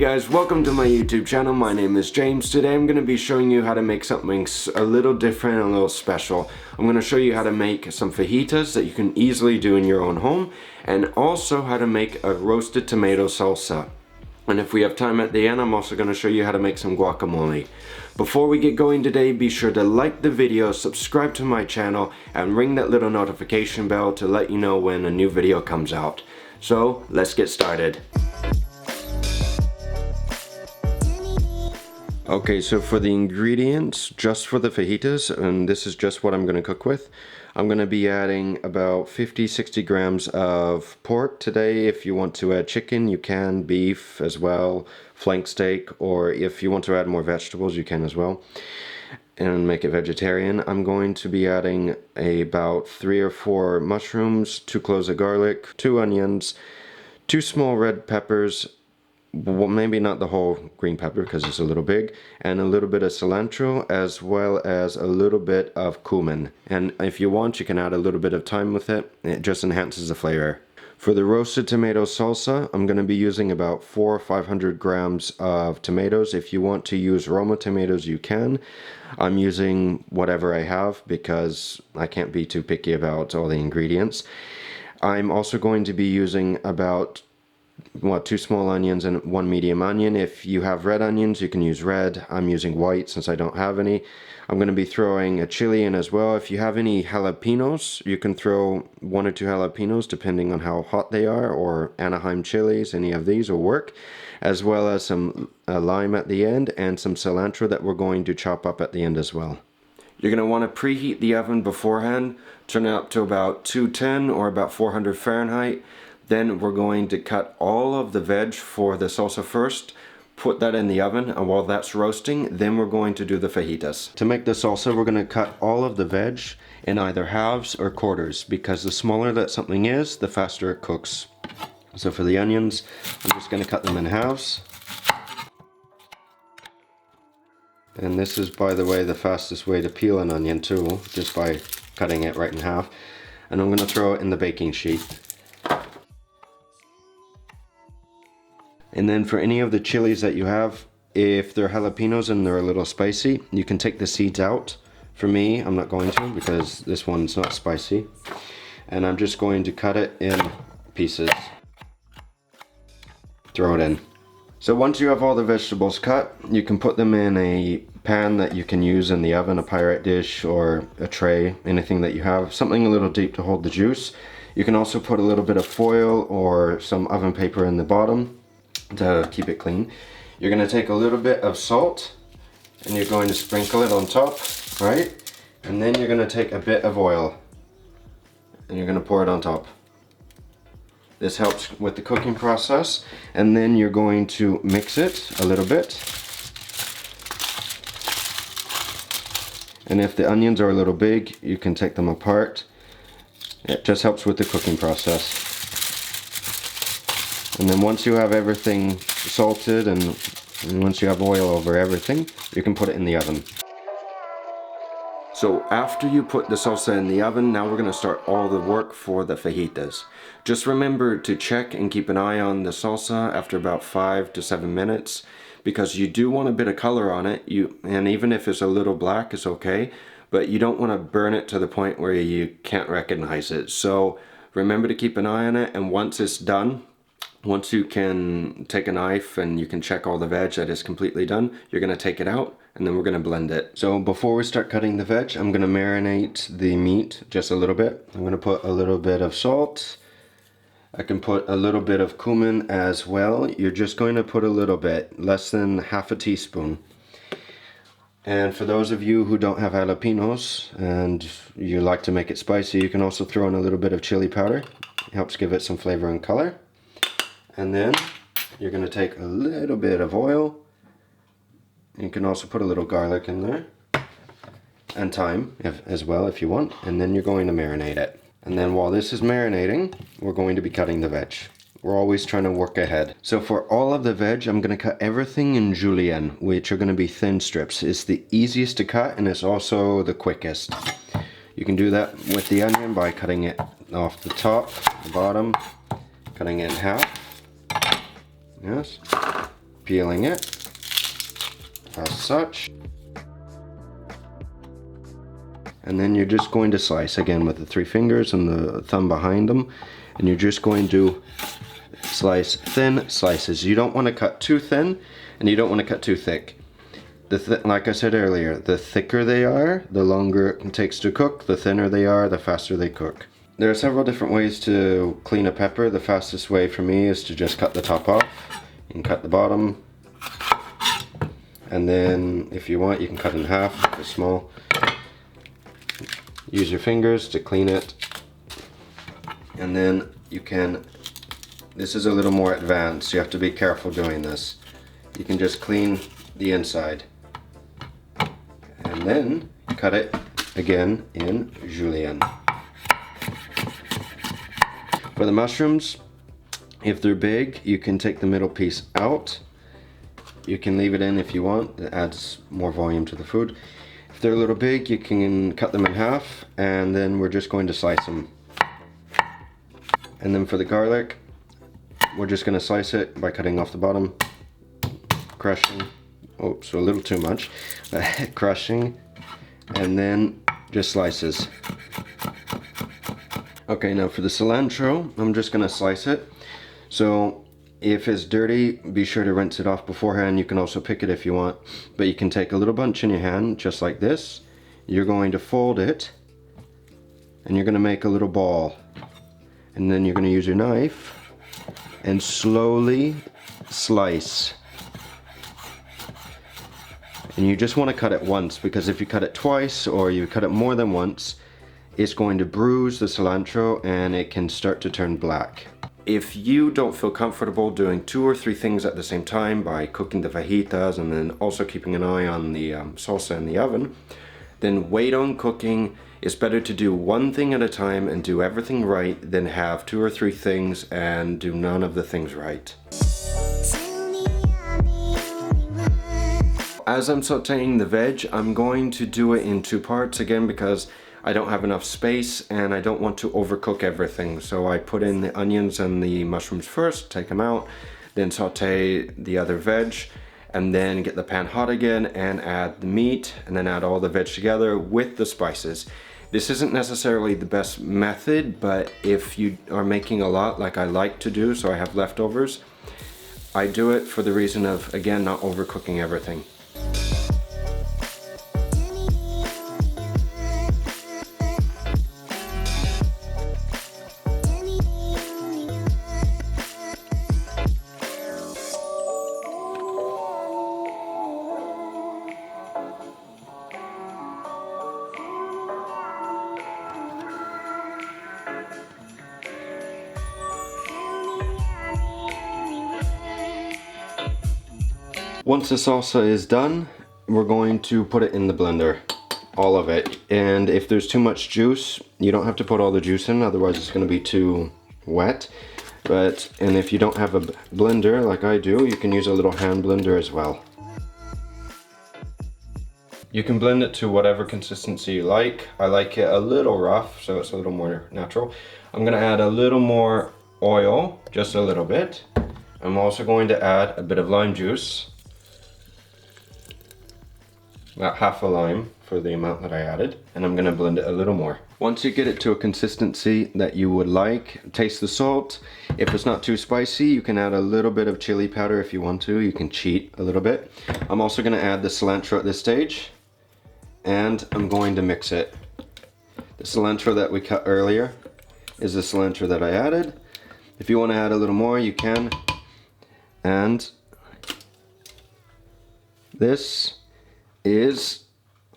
guys, welcome to my YouTube channel. My name is James. Today I'm going to be showing you how to make something a little different and a little special. I'm going to show you how to make some fajitas that you can easily do in your own home, and also how to make a roasted tomato salsa. And if we have time at the end, I'm also going to show you how to make some guacamole. Before we get going today, be sure to like the video, subscribe to my channel, and ring that little notification bell to let you know when a new video comes out. So let's get started. Okay, so for the ingredients, just for the fajitas, and this is just what I'm going to cook with, I'm going to be adding about 50-60 grams of pork today. If you want to add chicken, you can, beef as well, flank steak, or if you want to add more vegetables, you can as well, and make it vegetarian. I'm going to be adding about 3 or 4 mushrooms, 2 cloves of garlic, 2 onions, 2 small red peppers, well, maybe not the whole green pepper because it's a little big, and a little bit of cilantro, as well as a little bit of cumin. And if you want, you can add a little bit of thyme with it. It just enhances the flavor. For the roasted tomato salsa, I'm going to be using about 400 or 500 grams of tomatoes. If you want to use Roma tomatoes, you can. I'm using whatever I have because I can't be too picky about all the ingredients. I'm also going to be using about 2 small onions and 1 medium onion. If you have red onions, you can use red. I'm using white since I don't have any. I'm going to be throwing a chili in as well. If you have any jalapenos, you can throw 1 or 2 jalapenos depending on how hot they are, or Anaheim chilies, any of these will work, as well as some lime at the end and some cilantro that we're going to chop up at the end as well. You're going to want to preheat the oven beforehand, turn it up to about 210 or about 400 Fahrenheit. Then we're going to cut all of the veg for the salsa first, put that in the oven, and while that's roasting, then we're going to do the fajitas. To make the salsa, we're going to cut all of the veg in either halves or quarters, because the smaller that something is, the faster it cooks. So for the onions, I'm just going to cut them in halves. And this is, by the way, the fastest way to peel an onion too, just by cutting it right in half. And I'm going to throw it in the baking sheet. And then for any of the chilies that you have, if they're jalapenos and they're a little spicy, you can take the seeds out. For me, I'm not going to because this one's not spicy. And I'm just going to cut it in pieces. Throw it in. So once you have all the vegetables cut, you can put them in a pan that you can use in the oven, a Pyrex dish or a tray, anything that you have, something a little deep to hold the juice. You can also put a little bit of foil or some oven paper in the bottom to keep it clean. You're going to take a little bit of salt and you're going to sprinkle it on top, right? And then you're going to take a bit of oil and you're going to pour it on top. This helps with the cooking process. And then you're going to mix it a little bit. And if the onions are a little big, you can take them apart. It just helps with the cooking process. And then once you have everything salted and once you have oil over everything, you can put it in the oven. So after you put the salsa in the oven, now we're going to start all the work for the fajitas. Just remember to check and keep an eye on the salsa after about 5 to 7 minutes, because you do want a bit of color on it. And even if it's a little black, it's okay, but you don't want to burn it to the point where you can't recognize it. So remember to keep an eye on it, and once it's done, once you can take a knife and you can check all the veg that is completely done, you're going to take it out and then we're going to blend it. So before we start cutting the veg, I'm going to marinate the meat just a little bit. I'm going to put a little bit of salt. I can put a little bit of cumin as well. You're just going to put a little bit, less than half a teaspoon. And for those of you who don't have jalapenos and you like to make it spicy, you can also throw in a little bit of chili powder. It helps give it some flavor and color. And then you're going to take a little bit of oil. You can also put a little garlic in there. And thyme as well if you want. And then you're going to marinate it. And then while this is marinating, we're going to be cutting the veg. We're always trying to work ahead. So for all of the veg, I'm going to cut everything in julienne, which are going to be thin strips. It's the easiest to cut and it's also the quickest. You can do that with the onion by cutting it off the top, the bottom, cutting it in half. Yes. peeling it as such. And then you're just going to slice again with the 3 fingers and the thumb behind them. And you're just going to slice thin slices. You don't want to cut too thin and you don't want to cut too thick. Like I said earlier, the thicker they are, the longer it takes to cook. The thinner they are, the faster they cook. There are several different ways to clean a pepper. The fastest way for me is to just cut the top off. You can cut the bottom. And then if you want, you can cut it in half if it's small. Use your fingers to clean it, and then you can, this is a little more advanced, you have to be careful doing this. You can just clean the inside and then cut it again in julienne. For the mushrooms, if they're big, you can take the middle piece out. You can leave it in if you want, it adds more volume to the food. If they're a little big, you can cut them in half, and then we're just going to slice them. And then for the garlic, we're just going to slice it by cutting off the bottom, crushing, oops, a little too much, crushing, and then just slices. Okay, now for the cilantro, I'm just going to slice it. So if it's dirty, be sure to rinse it off beforehand. You can also pick it if you want, but you can take a little bunch in your hand, just like this. You're going to fold it, and you're going to make a little ball. And then you're going to use your knife and slowly slice. And you just want to cut it once, because if you cut it twice or you cut it more than once, it's going to bruise the cilantro and it can start to turn black. If you don't feel comfortable doing 2 or 3 things at the same time by cooking the fajitas and then also keeping an eye on the salsa in the oven, then wait on cooking. It's better to do 1 thing at a time and do everything right than have 2 or 3 things and do none of the things right. As I'm sauteing the veg, I'm going to do it in 2 parts again because I don't have enough space and I don't want to overcook everything. So I put in the onions and the mushrooms first, take them out, then saute the other veg, and then get the pan hot again and add the meat, and then add all the veg together with the spices. This isn't necessarily the best method, but if you are making a lot like I like to do, so I have leftovers, I do it for the reason of, again, not overcooking everything. Once the salsa is done, we're going to put it in the blender, all of it. And if there's too much juice, you don't have to put all the juice in, otherwise it's going to be too wet. And if you don't have a blender like I do, you can use a little hand blender as well. You can blend it to whatever consistency you like. I like it a little rough, so it's a little more natural. I'm going to add a little more oil, just a little bit. I'm also going to add a bit of lime juice. About half a lime for the amount that I added, and I'm going to blend it a little more. Once you get it to a consistency that you would like, taste the salt. If it's not too spicy, you can add a little bit of chili powder if you want to. You can cheat a little bit. I'm also going to add the cilantro at this stage, and I'm going to mix it. The cilantro that we cut earlier is the cilantro that I added. If you want to add a little more, you can. And this is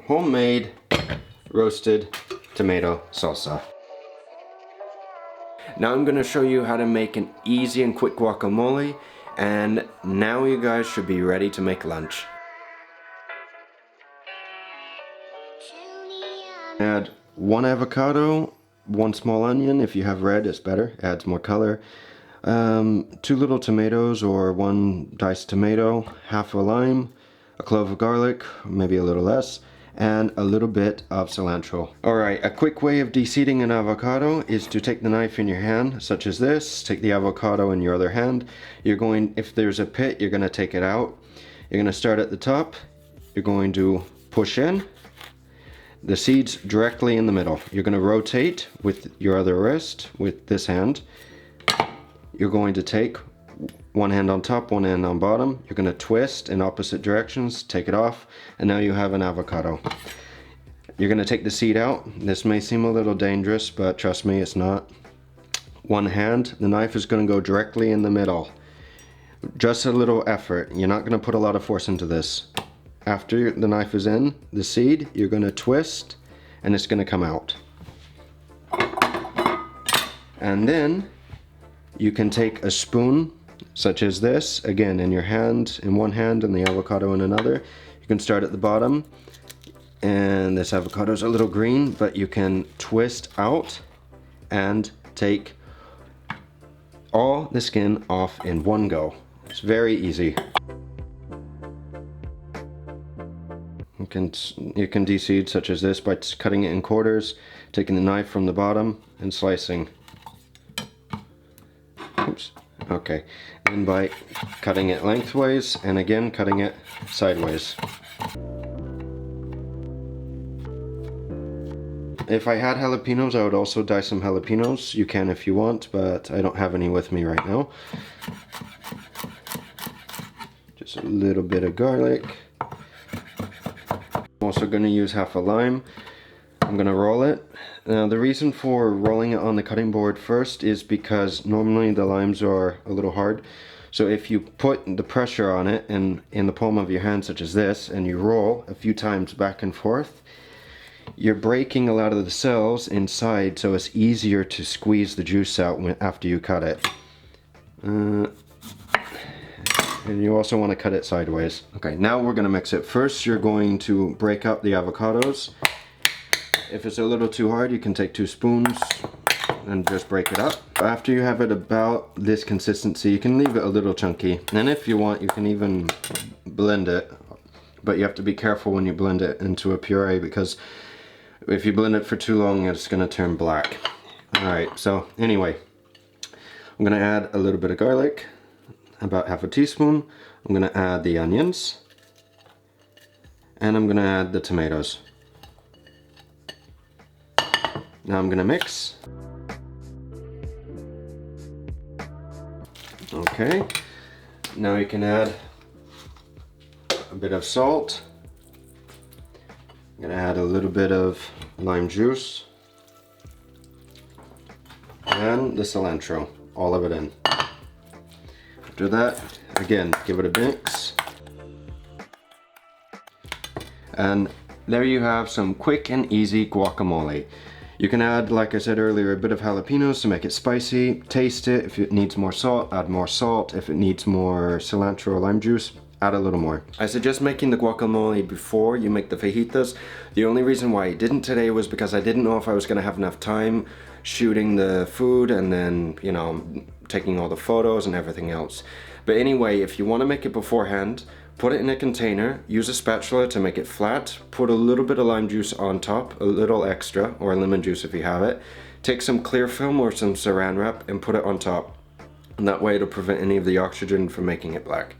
homemade roasted tomato salsa. Now I'm going to show you how to make an easy and quick guacamole, and now you guys should be ready to make lunch. Add 1 avocado, 1 small onion. If you have red, it's better, adds more color. 2 little tomatoes or 1 diced tomato, half a lime, a clove of garlic, maybe a little less, and a little bit of cilantro. Alright, a quick way of de-seeding an avocado is to take the knife in your hand, such as this, take the avocado in your other hand. You're going, if there's a pit, you're going to take it out. You're going to start at the top, you're going to push in, the seeds directly in the middle. You're going to rotate with your other wrist, with this hand. You're going to take one hand on top, one hand on bottom. You're going to twist in opposite directions, take it off, and now you have an avocado. You're going to take the seed out. This may seem a little dangerous, but trust me, it's not. One hand, the knife is going to go directly in the middle. Just a little effort. You're not going to put a lot of force into this. After the knife is in the seed, you're going to twist, and it's going to come out. And then you can take a spoon, such as this, again in your hand, in one hand, and the avocado in another. You can start at the bottom, and this avocado is a little green, but you can twist out and take all the skin off in one go. It's very easy. You can de-seed such as this by cutting it in quarters, taking the knife from the bottom and slicing. Oops. Okay, and by cutting it lengthways and again cutting it sideways. If I had jalapenos, I would also dye some jalapenos. You can if you want, but I don't have any with me right now. Just a little bit of garlic. I'm also going to use half a lime. I'm going to roll it. Now the reason for rolling it on the cutting board first is because normally the limes are a little hard. So if you put the pressure on it and in the palm of your hand such as this, and you roll a few times back and forth, you're breaking a lot of the cells inside, so it's easier to squeeze the juice out after you cut it. And you also want to cut it sideways. Okay, now we're going to mix it. First you're going to break up the avocados. If it's a little too hard, you can take 2 spoons and just break it up. After you have it about this consistency, you can leave it a little chunky. And if you want, you can even blend it. But you have to be careful when you blend it into a puree, because if you blend it for too long, it's going to turn black. Alright, so anyway, I'm going to add a little bit of garlic, about half a teaspoon. I'm going to add the onions, and I'm going to add the tomatoes. Now I'm going to mix. Okay, now you can add a bit of salt. I'm going to add a little bit of lime juice and the cilantro, all of it in. After that, again, give it a mix. And there you have some quick and easy guacamole. You can add, like I said earlier, a bit of jalapenos to make it spicy. Taste it. If it needs more salt, add more salt. If it needs more cilantro or lime juice, add a little more. I suggest making the guacamole before you make the fajitas. The only reason why I didn't today was because I didn't know if I was going to have enough time shooting the food and then, you know, taking all the photos and everything else. But anyway, if you want to make it beforehand, put it in a container, use a spatula to make it flat, put a little bit of lime juice on top, a little extra, or lemon juice if you have it. Take some clear film or some saran wrap and put it on top. And that way it'll prevent any of the oxygen from making it black.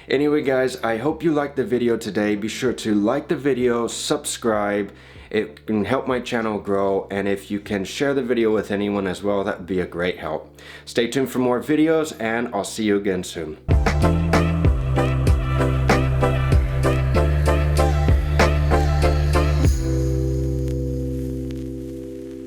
Anyway guys, I hope you liked the video today. Be sure to like the video, subscribe. It can help my channel grow, and if you can share the video with anyone as well, that would be a great help. Stay tuned for more videos, and I'll see you again soon.